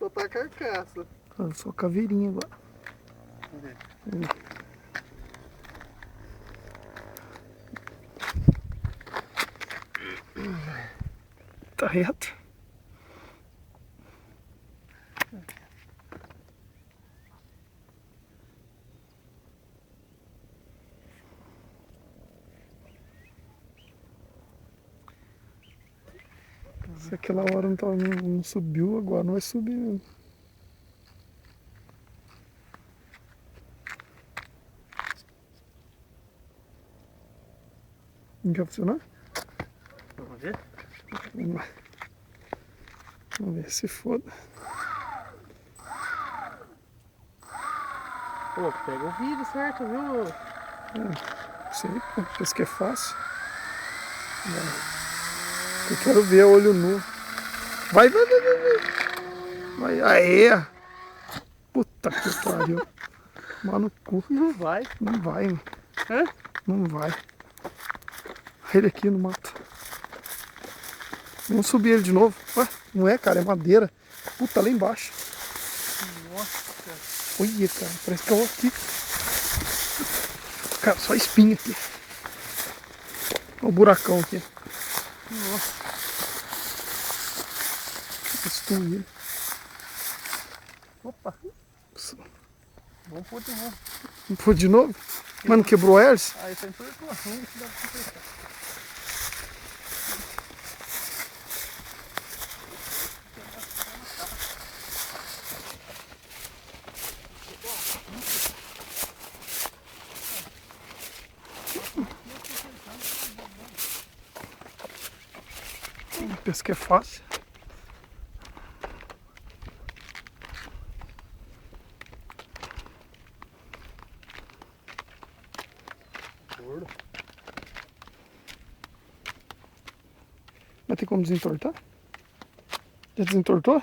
soltar a carcaça. Só caveirinha agora. Cadê? Tá reto. Se aquela hora não subiu, agora não vai subir mesmo. Não quer funcionar? Vamos ver? Vamos lá. Vamos ver se foda. Pô, pega o vídeo certo, viu? Sei, pô. Pensa que é fácil. Eu quero ver a olho nu. Vai, vai, vai, vai, vai. Vai, aê! Puta que pariu. Mano, no cu. Não vai. Não vai, mano. Hã? Não vai. Ele aqui no mato. Vamos subir ele de novo. Ué, não é, cara, é madeira. Puta, lá embaixo. Nossa. Olha, cara, parece que eu aqui. Cara, só espinho aqui. Olha o buracão aqui. Nossa. Destruir ele. Opa. Vamos pôr de novo. Pô, de novo? Mano, quebrou a hélice? Ah, isso aí foi tua. Vamos ver se dá pra consertar. Pensa que é fácil. Gordo. Vai ter como desentortar? Já desentortou?